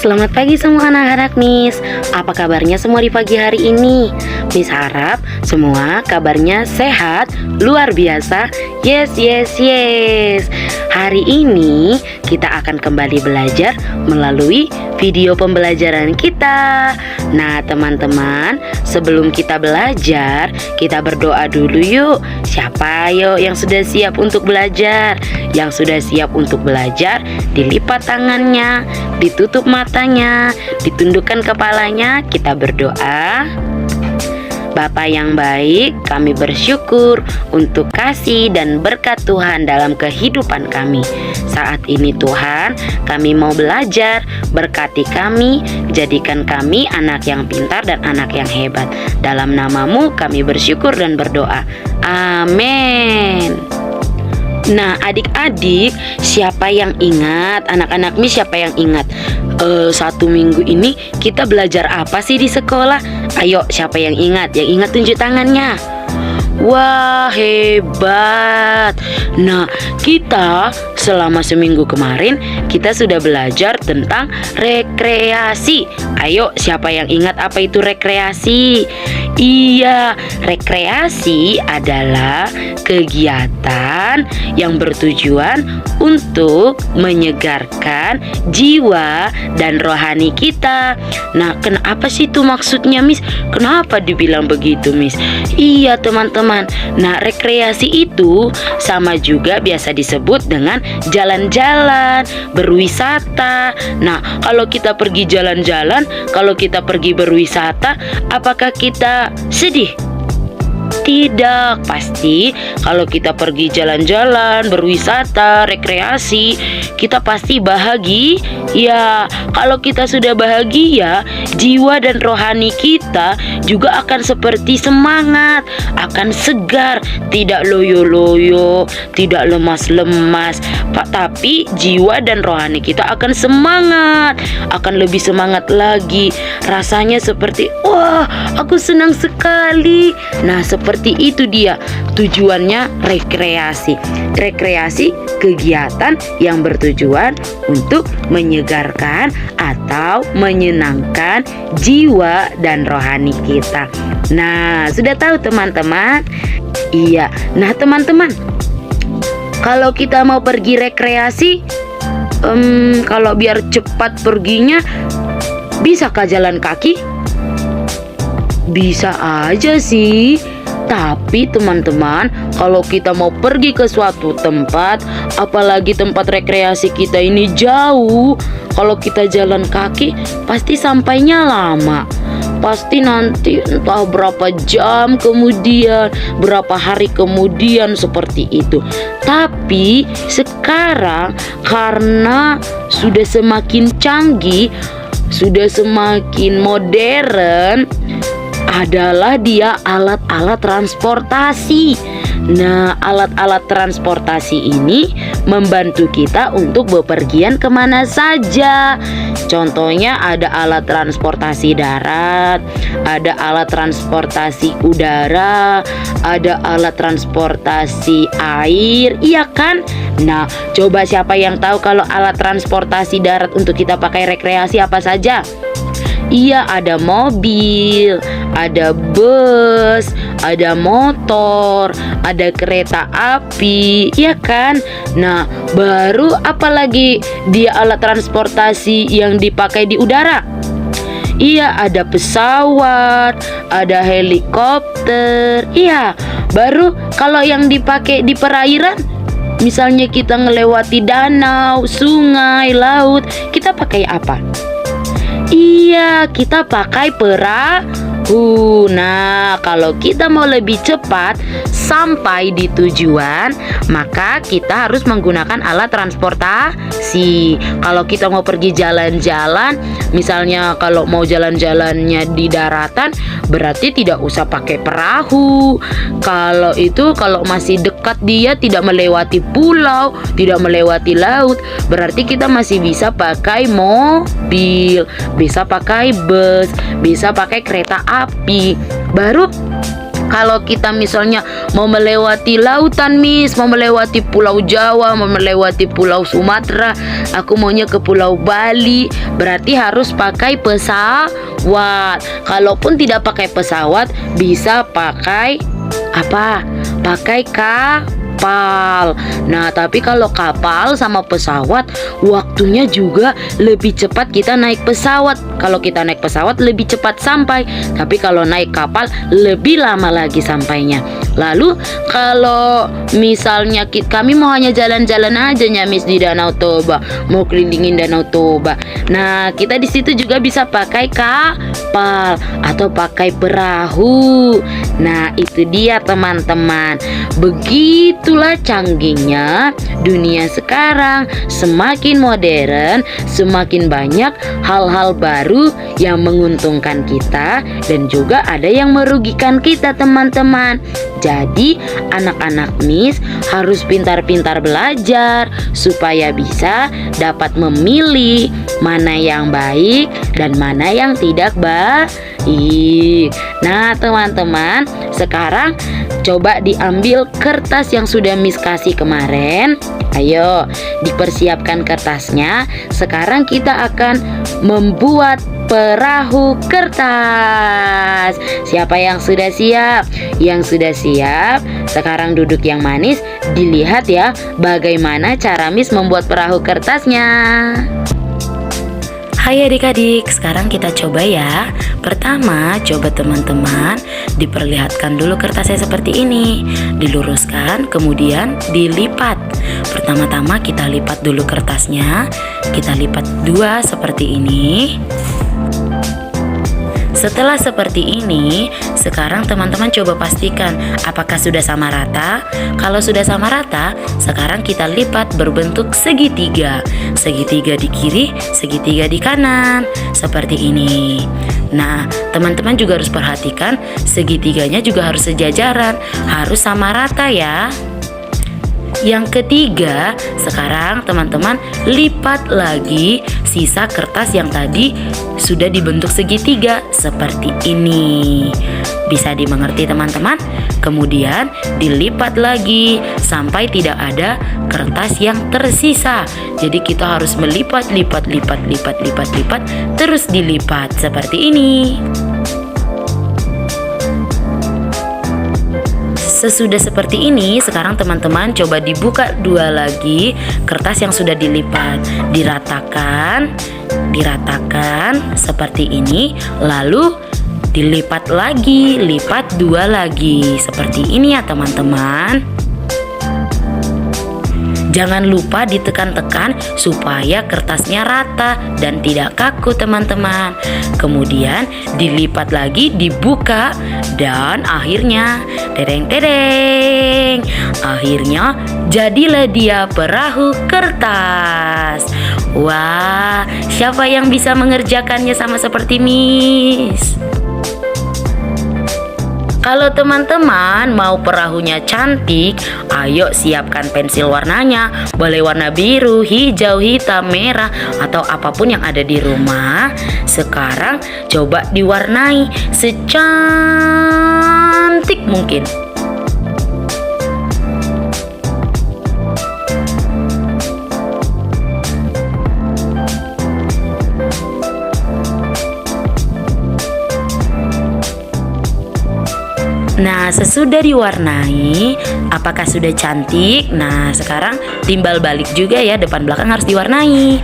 Selamat pagi semua anak-anak Miss. Apa kabarnya semua di pagi hari ini? Miss harap semua kabarnya sehat, luar biasa. Yes. Hari ini kita akan kembali belajar melalui video pembelajaran kita. Nah teman-teman, sebelum kita belajar, kita berdoa dulu yuk. Siapa yuk yang sudah siap untuk belajar? Yang sudah siap untuk belajar, dilipat tangannya, ditutup matanya, ditundukkan kepalanya, kita berdoa. Bapa yang baik, kami bersyukur untuk kasih dan berkat Tuhan dalam kehidupan kami. Saat ini Tuhan, kami mau belajar, berkati kami, jadikan kami anak yang pintar dan anak yang hebat. Dalam nama-Mu kami bersyukur dan berdoa. Amin. Nah adik-adik, siapa yang ingat? Anak-anak Miss siapa yang ingat? 1 minggu ini kita belajar apa sih di sekolah? Ayo siapa yang ingat? Yang ingat tunjuk tangannya. Wah hebat. Nah kita selama seminggu kemarin kita sudah belajar tentang rekreasi. Ayo siapa yang ingat apa itu rekreasi? Iya, rekreasi adalah kegiatan yang bertujuan untuk menyegarkan jiwa dan rohani kita. Nah, kenapa sih itu maksudnya, Miss? Kenapa dibilang begitu, Miss? Iya, teman-teman. Nah, rekreasi itu sama juga biasa disebut dengan jalan-jalan, berwisata. Nah, kalau kita pergi jalan-jalan, kalau kita pergi berwisata, apakah kita sedih? Tidak, pasti kalau kita pergi jalan-jalan, berwisata, rekreasi, kita pasti bahagia. Ya, kalau kita sudah bahagia, jiwa dan rohani kita juga akan seperti semangat, akan segar, tidak loyo-loyo, tidak lemas-lemas, tapi jiwa dan rohani kita akan semangat, akan lebih semangat lagi. Rasanya seperti, wah, aku senang sekali. Nah, seperti itu dia tujuannya rekreasi. Rekreasi kegiatan yang bertujuan untuk menyegarkan atau menyenangkan jiwa dan rohani kita. Nah, sudah tahu teman-teman? Iya. Nah, teman-teman, kalau kita mau pergi rekreasi, kalau biar cepat perginya, bisakah jalan kaki? Bisa aja sih. Tapi teman-teman, kalau kita mau pergi ke suatu tempat, apalagi tempat rekreasi kita ini jauh, kalau kita jalan kaki pasti sampainya lama. Pasti nanti entah berapa jam kemudian, berapa hari kemudian, seperti itu. Tapi sekarang karena sudah semakin canggih, sudah semakin modern, adalah dia alat-alat transportasi. Nah, alat-alat transportasi ini membantu kita untuk bepergian kemana saja. Contohnya ada alat transportasi darat, ada alat transportasi udara, ada alat transportasi air, iya kan? Nah, coba siapa yang tahu kalau alat transportasi darat untuk kita pakai rekreasi apa saja? Iya, ada mobil, ada bus, ada motor, ada kereta api, iya kan? Nah, baru apalagi dia alat transportasi yang dipakai di udara? Iya, ada pesawat, ada helikopter. Iya, baru kalau yang dipakai di perairan, misalnya kita ngelewati danau, sungai, laut, kita pakai apa? Iya, kita pakai perahu. Nah, kalau kita mau lebih cepat sampai di tujuan, maka kita harus menggunakan alat transportasi. Kalau kita mau pergi jalan-jalan, misalnya kalau mau jalan-jalannya di daratan, berarti tidak usah pakai perahu. Kalau masih dekat, dia tidak melewati pulau, tidak melewati laut, berarti kita masih bisa pakai mobil, bisa pakai bus, bisa pakai kereta api. Baru Kalau kita misalnya mau melewati lautan, Miss, mau melewati Pulau Jawa, mau melewati Pulau Sumatera, aku maunya ke Pulau Bali, berarti harus pakai pesawat. Kalaupun tidak pakai pesawat, bisa pakai apa? Pakai kapal. Nah, tapi kalau kapal sama pesawat, waktunya juga lebih cepat kita naik pesawat. Kalau kita naik pesawat lebih cepat sampai, tapi kalau naik kapal lebih lama lagi sampainya. Lalu kalau misalnya kami mau hanya jalan-jalan aja ya, Miss, di Danau Toba, mau kelilingin Danau Toba. Nah, kita di situ juga bisa pakai kapal atau pakai perahu. Nah, itu dia teman-teman. Begitulah canggihnya dunia sekarang. Semakin modern, semakin banyak hal-hal baru yang menguntungkan kita dan juga ada yang merugikan kita, teman-teman. Jadi anak-anak Miss harus pintar-pintar belajar supaya bisa dapat memilih mana yang baik dan mana yang tidak baik. Nah, teman-teman, sekarang coba diambil kertas yang sudah Miss kasih kemarin. Ayo, dipersiapkan kertasnya. Sekarang kita akan membuat perahu kertas. Siapa yang sudah siap? Yang sudah siap, sekarang duduk yang manis. Dilihat ya bagaimana cara Miss membuat perahu kertasnya. Hai adik-adik, sekarang kita coba ya. Pertama, coba teman-teman diperlihatkan dulu kertasnya seperti ini. Diluruskan, kemudian dilipat. Pertama-tama kita lipat dulu kertasnya. Kita lipat dua seperti ini. Setelah seperti ini, sekarang teman-teman coba pastikan apakah sudah sama rata. Kalau sudah sama rata, sekarang kita lipat berbentuk segitiga. Segitiga di kiri, segitiga di kanan. Seperti ini. Nah, teman-teman juga harus perhatikan segitiganya juga harus sejajaran, harus sama rata ya. Yang ketiga, sekarang teman-teman lipat lagi sisa kertas yang tadi sudah dibentuk segitiga seperti ini. Bisa dimengerti teman-teman? Kemudian dilipat lagi sampai tidak ada kertas yang tersisa. Jadi kita harus melipat, lipat, terus dilipat seperti ini. Sesudah seperti ini, sekarang teman-teman coba dibuka dua lagi kertas yang sudah dilipat. Diratakan seperti ini. Lalu dilipat lagi, lipat dua lagi. Seperti ini ya teman-teman. Jangan lupa ditekan-tekan supaya kertasnya rata dan tidak kaku teman-teman. Kemudian dilipat lagi, dibuka, dan akhirnya tereng. Akhirnya jadilah dia perahu kertas. Wah, siapa yang bisa mengerjakannya sama seperti Miss? Kalau teman-teman mau perahunya cantik, ayo siapkan pensil warnanya. Boleh warna biru, hijau, hitam, merah, atau apapun yang ada di rumah. Sekarang coba diwarnai secantik mungkin. Nah, sesudah diwarnai, apakah sudah cantik? Nah, sekarang timbal balik juga ya, depan belakang harus diwarnai.